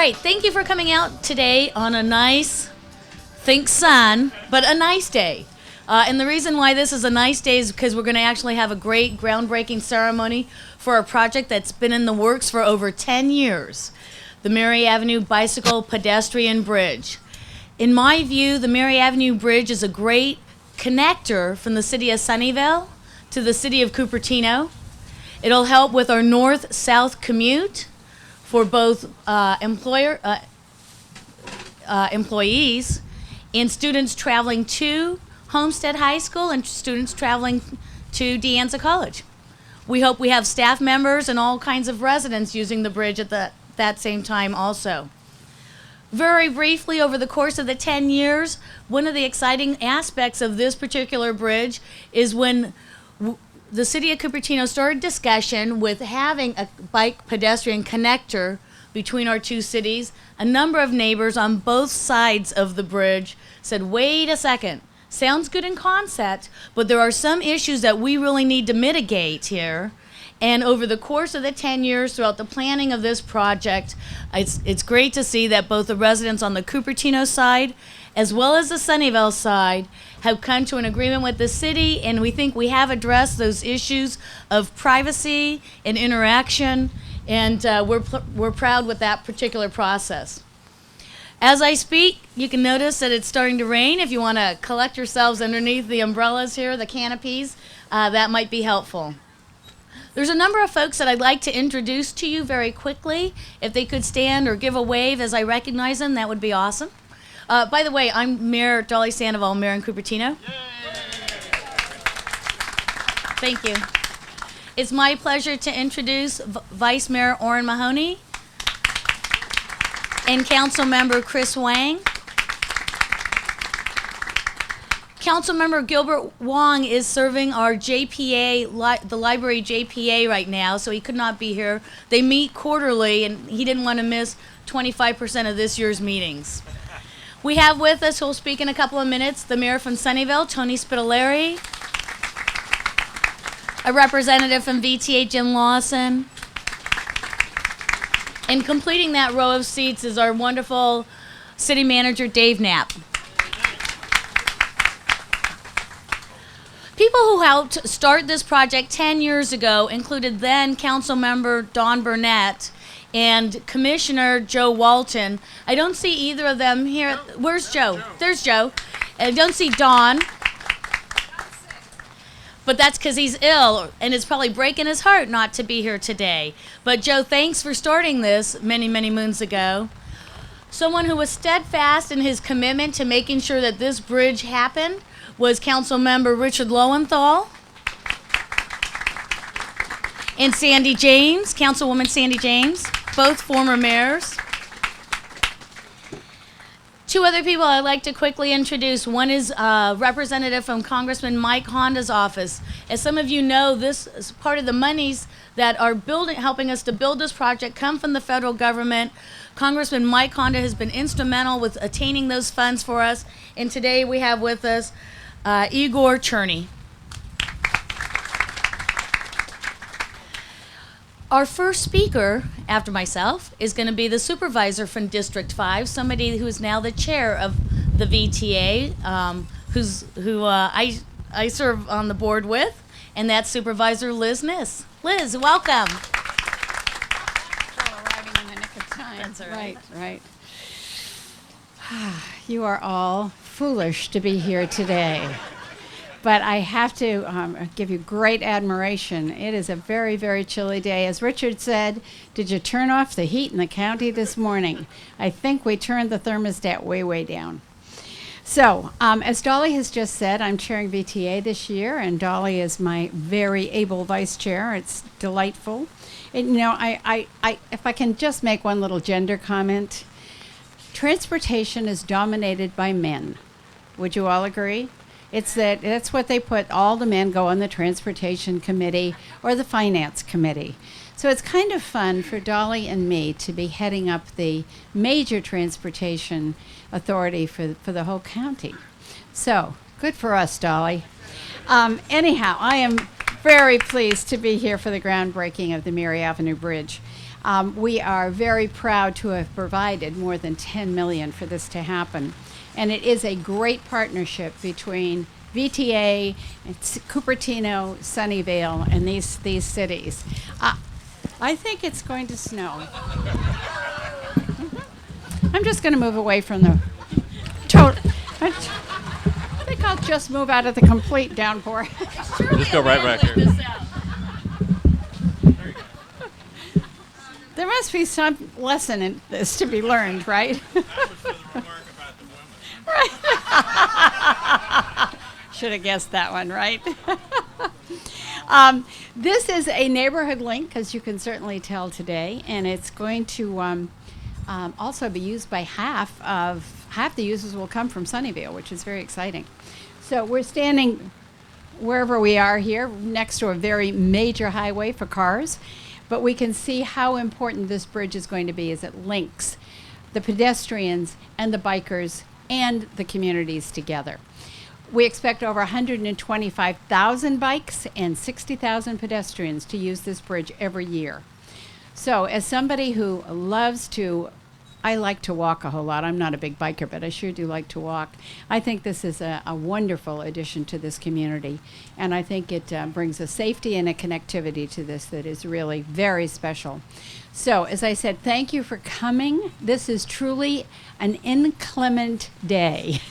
right, thank you for coming out today on a nice, think sun, but a nice day. And the reason why this is a nice day is because we're going to actually have a great groundbreaking ceremony for a project that's been in the works for over 10 years, the Mary Avenue Bicycle-Pedestrian Bridge. In my view, the Mary Avenue Bridge is a great connector from the city of Sunnyvale to the city of Cupertino. It'll help with our north-south commute for both employees and students traveling to Homestead High School and students traveling to De Anza College. We hope we have staff members and all kinds of residents using the bridge at that same time also. Very briefly, over the course of the 10 years, one of the exciting aspects of this particular bridge is when the city of Cupertino started discussion with having a bike pedestrian connector between our two cities. A number of neighbors on both sides of the bridge said, wait a second, sounds good in concept, but there are some issues that we really need to mitigate here. And over the course of the 10 years throughout the planning of this project, it's great to see that both the residents on the Cupertino side as well as the Sunnyvale side have come to an agreement with the city, and we think we have addressed those issues of privacy and interaction, and we're proud with that particular process. As I speak, you can notice that it's starting to rain. If you want to collect yourselves underneath the umbrellas here, the canopies, that might be helpful. There's a number of folks that I'd like to introduce to you very quickly. If they could stand or give a wave as I recognize them, that would be awesome. By the way, I'm Mayor Dolly Sandoval, Mayor in Cupertino. Thank you. It's my pleasure to introduce Vice Mayor Orrin Mahoney and Council Member Chris Wang. Council Member Gilbert Wong is serving our JPA, the library JPA right now, so he could not be here. They meet quarterly, and he didn't want to miss 25% of this year's meetings. We have with us, who'll speak in a couple of minutes, the mayor from Sunnyvale, Tony Spitaleri, a representative from VTA, Jim Lawson, and completing that row of seats is our wonderful city manager, Dave Knapp. People who helped start this project 10 years ago included then Council Member Don Burnett and Commissioner Joe Walton. I don't see either of them here. Where's Joe? There's Joe. I don't see Don. But that's because he's ill, and it's probably breaking his heart not to be here today. But Joe, thanks for starting this many, many moons ago. Someone who was steadfast in his commitment to making sure that this bridge happened was Council Member Richard Lowenthal and Sandy James, Councilwoman Sandy James, both former mayors. Two other people I'd like to quickly introduce. One is a representative from Congressman Mike Honda's office. As some of you know, this is part of the monies that are helping us to build this project come from the federal government. Congressman Mike Honda has been instrumental with attaining those funds for us. And today we have with us Igor Cherney. Our first speaker, after myself, is going to be the supervisor from District 5, somebody who is now the chair of the VTA, who I serve on the board with, and that's Supervisor Liz Kniss. Liz, welcome. Arriving in the nick of time. That's all right. Right. You are all foolish to be here today. But I have to give you great admiration. It is a very, very chilly day. As Richard said, did you turn off the heat in the county this morning? I think we turned the thermostat way, way down. So, as Dolly has just said, I'm chairing VTA this year, and Dolly is my very able vice chair. It's delightful. And, you know, if I can just make one little gender comment, transportation is dominated by men. Would you all agree? That's what they put. All the men go on the transportation committee or the finance committee. So it's kind of fun for Dolly and me to be heading up the major transportation authority for the whole county. So good for us, Dolly. Anyhow, I am very pleased to be here for the groundbreaking of the Mary Avenue Bridge. We are very proud to have provided more than $10 million for this to happen. And it is a great partnership between VTA, and Cupertino, Sunnyvale, and these cities. I think it's going to snow. I'm just going to move away from the I think I'll just move out of the complete downpour. Just go right back here. There must be some lesson in this to be learned, right? That was for the remark about the women. Right. Should have guessed that one, right? This is a neighborhood link, as you can certainly tell today, and it's going to also be used by half the users will come from Sunnyvale, which is very exciting. So we're standing wherever we are here next to a very major highway for cars, but we can see how important this bridge is going to be as it links the pedestrians and the bikers and the communities together. We expect over 125,000 bikes and 60,000 pedestrians to use this bridge every year. So as somebody who loves to, I like to walk a whole lot. I'm not a big biker, but I sure do like to walk. I think this is a wonderful addition to this community. And I think it brings a safety and a connectivity to this that is really very special. So as I said, thank you for coming. This is truly an inclement day.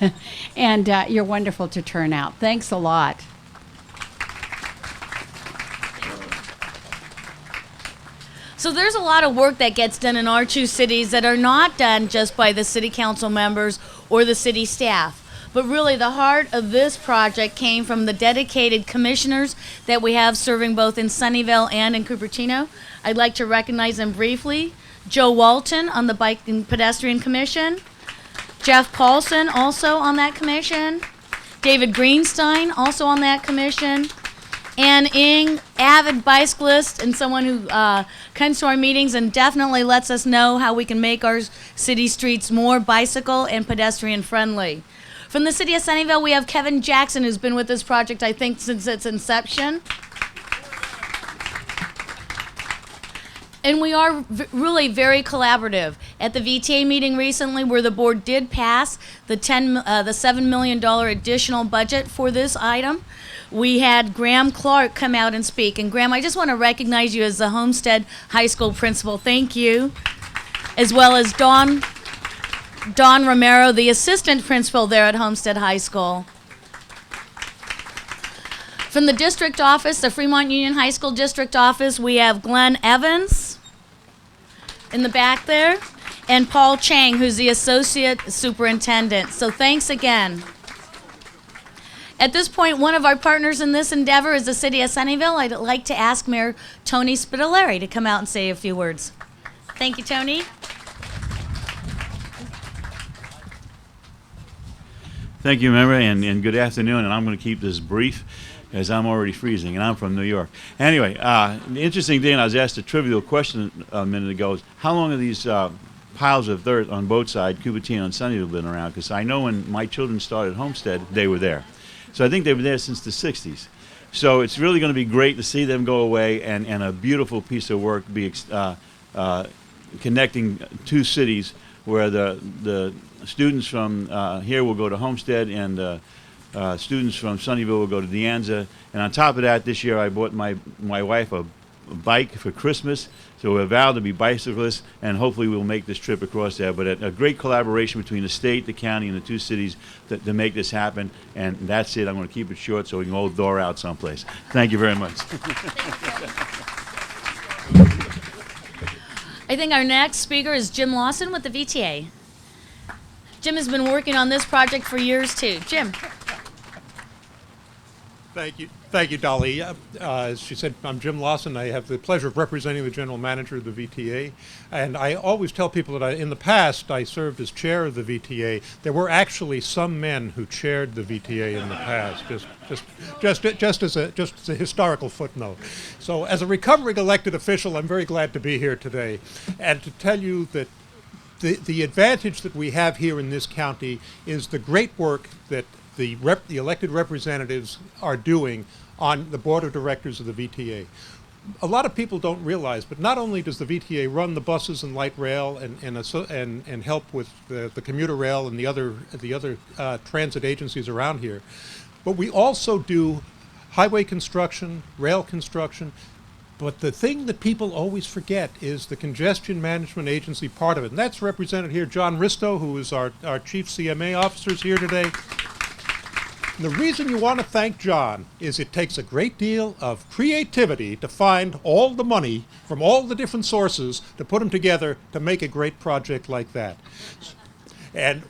And you're wonderful to turn out. Thanks a lot. So there's a lot of work that gets done in our two cities that are not done just by the city council members or the city staff. But really the heart of this project came from the dedicated commissioners that we have serving both in Sunnyvale and in Cupertino. I'd like to recognize them briefly. Joe Walton on the Bike and Pedestrian Commission. Jeff Paulson also on that commission. David Greenstein also on that commission. Ann Ing, avid bicyclist and someone who comes to our meetings and definitely lets us know how we can make our city streets more bicycle and pedestrian friendly. From the city of Sunnyvale, we have Kevin Jackson, who's been with this project, I think, since its inception. And we are really very collaborative. At the VTA meeting recently, where the board did pass the $7 million additional budget for this item, we had Graham Clark come out and speak. And Graham, I just want to recognize you as the Homestead High School principal. Thank you. As well as Don Romero, the assistant principal there at Homestead High School. From the district office, the Fremont Union High School district office, we have Glenn Evans in the back there, and Paul Chang, who's the associate superintendent. So thanks again. At this point, one of our partners in this endeavor is the city of Sunnyvale. I'd like to ask Mayor Tony Spitaleri to come out and say a few words. Thank you, Tony. Thank you, Mary, and good afternoon. And I'm going to keep this brief, as I'm already freezing, and I'm from New York. Anyway, the interesting thing, I was asked a trivial question a minute ago, is how long have these piles of dirt on both sides, Cupertino and Sunnyvale, been around? Because I know when my children started Homestead, they were there. So I think they were there since the 60s. So it's really going to be great to see them go away and a beautiful piece of work be connecting two cities where the students from here will go to Homestead and students from Sunnyvale will go to De Anza. And on top of that, this year I bought my wife a bike for Christmas. So we're vowed to be bicyclists, and hopefully we'll make this trip across there. But a great collaboration between the state, the county, and the two cities to make this happen. And that's it. I'm going to keep it short so we can all door out someplace. Thank you very much. I think our next speaker is Jim Lawson with the VTA. Jim has been working on this project for years, too. Jim. Thank you, Dolly. As she said, I'm Jim Lawson. I have the pleasure of representing the general manager of the VTA. And I always tell people that in the past, I served as chair of the VTA. There were actually some men who chaired the VTA in the past, just as a historical footnote. So as a recovering elected official, I'm very glad to be here today and to tell you that the advantage that we have here in this county is the great work that the elected representatives are doing on the board of directors of the VTA. a lot of people don't realize, but not only does the VTA run the buses and light rail and help with the commuter rail and the other transit agencies around here, but we also do highway construction, rail construction. But the thing that people always forget is the congestion management agency part of it. And that's represented here. John Risto, who is our chief CMA officer, is here today. And the reason you want to thank John is it takes a great deal of creativity to find all the money from all the different sources to put them together to make a great project like that. And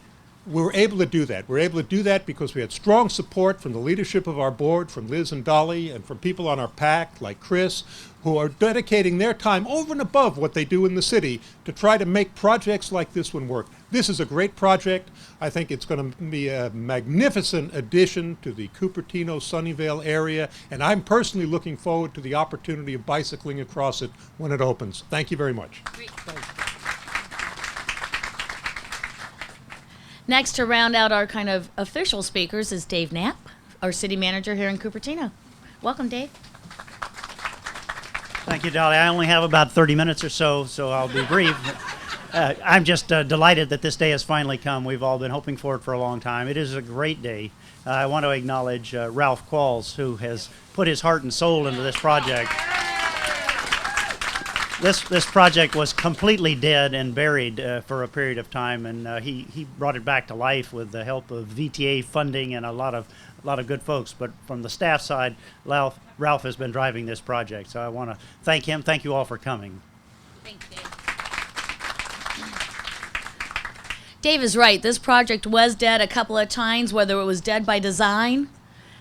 we were able to do that. We were able to do that because we had strong support from the leadership of our board, from Liz and Dolly, and from people on our PAC like Chris, who are dedicating their time over and above what they do in the city to try to make projects like this one work. This is a great project. I think it's going to be a magnificent addition to the Cupertino Sunnyvale area, and I'm personally looking forward to the opportunity of bicycling across it when it opens. Thank you very much. Next, to round out our kind of official speakers, is Dave Knapp, our city manager here in Cupertino. Welcome, Dave. Thank you, Dolly. I only have about 30 minutes or so I'll be brief. I'm just delighted that this day has finally come. We've all been hoping for it for a long time. It is a great day. I want to acknowledge Ralph Qualls, who has put his heart and soul into this project. This project was completely dead and buried for a period of time, and he brought it back to life with the help of VTA funding and a lot of good folks. But from the staff side, Ralph has been driving this project, so I want to thank him. Thank you all for coming. Thanks, Dave. Dave is right. This project was dead a couple of times, whether it was dead by design,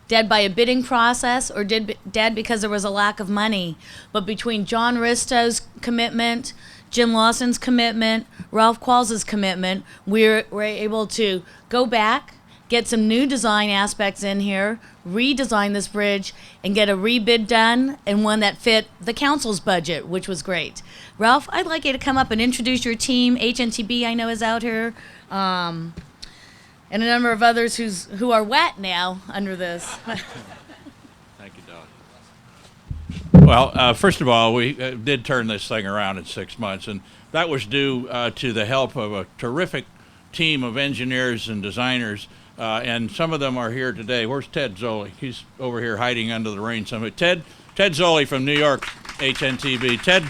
dead by a bidding process, or dead because there was a lack of money. But between John Risto's commitment, Jim Lawson's commitment, Ralph Qualls' commitment, we're able to go back, get some new design aspects in here, redesign this bridge, and get a rebid done, and one that fit the council's budget, which was great. Ralph, I'd like you to come up and introduce your team. HNTB, I know, is out here, and a number of others who are wet now under this. Thank you, Dolly. Well, first of all, we did turn this thing around in 6 months, and that was due to the help of a terrific team of engineers and designers. And some of them are here today. Where's Ted Zoli? He's over here hiding under the rain somewhere. Ted Zoli from New York, HNTB. Ted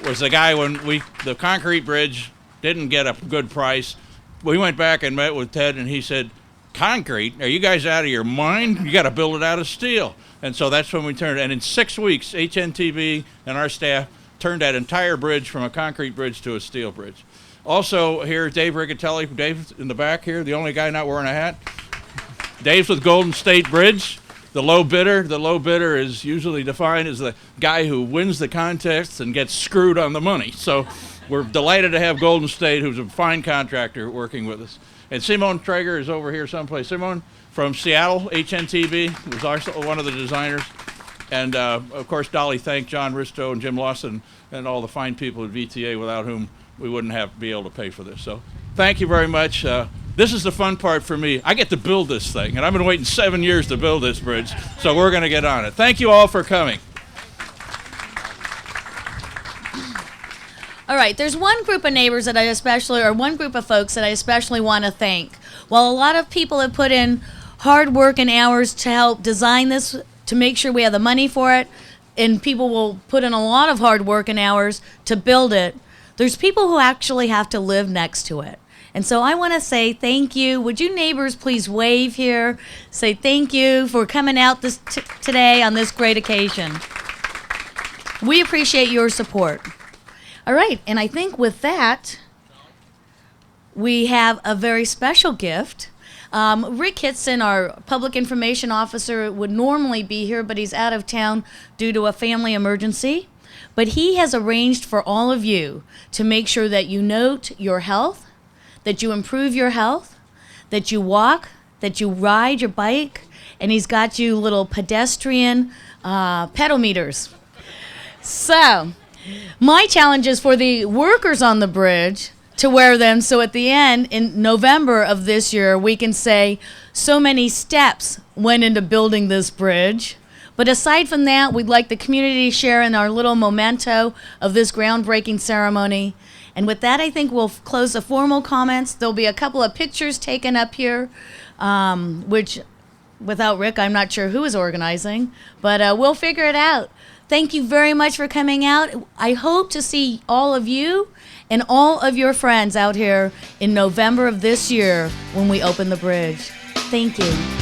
was the guy when the concrete bridge didn't get a good price. We went back and met with Ted, and he said, "Concrete? Are you guys out of your mind? You got to build it out of steel." And so that's when we turned it. And in 6 weeks, HNTB and our staff turned that entire bridge from a concrete bridge to a steel bridge. Also here, Dave Rigatelli. Dave's in the back here, the only guy not wearing a hat. Dave's with Golden State Bridge, the low bidder. The low bidder is usually defined as the guy who wins the contest and gets screwed on the money. So we're delighted to have Golden State, who's a fine contractor, working with us. And Simone Traeger is over here someplace. Simone from Seattle, HNTB, was also one of the designers. And of course, Dolly thanked John Risto and Jim Lawson and all the fine people at VTA, without whom we wouldn't be able to pay for this. So thank you very much. This is the fun part for me. I get to build this thing, and I've been waiting 7 years to build this bridge, so we're going to get on it. Thank you all for coming. All right, there's one group of neighbors that one group of folks that I especially want to thank. While a lot of people have put in hard work and hours to help design this, to make sure we have the money for it, and people will put in a lot of hard work and hours to build it, there's people who actually have to live next to it. And so I want to say thank you. Would you neighbors please wave here? Say thank you for coming out today on this great occasion. We appreciate your support. All right, and I think with that, we have a very special gift. Rick Hitson, our public information officer, would normally be here, but he's out of town due to a family emergency. But he has arranged for all of you to make sure that you note your health, that you improve your health, that you walk, that you ride your bike, and he's got you little pedestrian pedometers. So my challenge is for the workers on the bridge to wear them, so at the end, in November of this year, we can say so many steps went into building this bridge, But aside from that, we'd like the community to share in our little memento of this groundbreaking ceremony. And with that, I think we'll close the formal comments. There'll be a couple of pictures taken up here, which without Rick, I'm not sure who is organizing, but we'll figure it out. Thank you very much for coming out. I hope to see all of you and all of your friends out here in November of this year when we open the bridge. Thank you.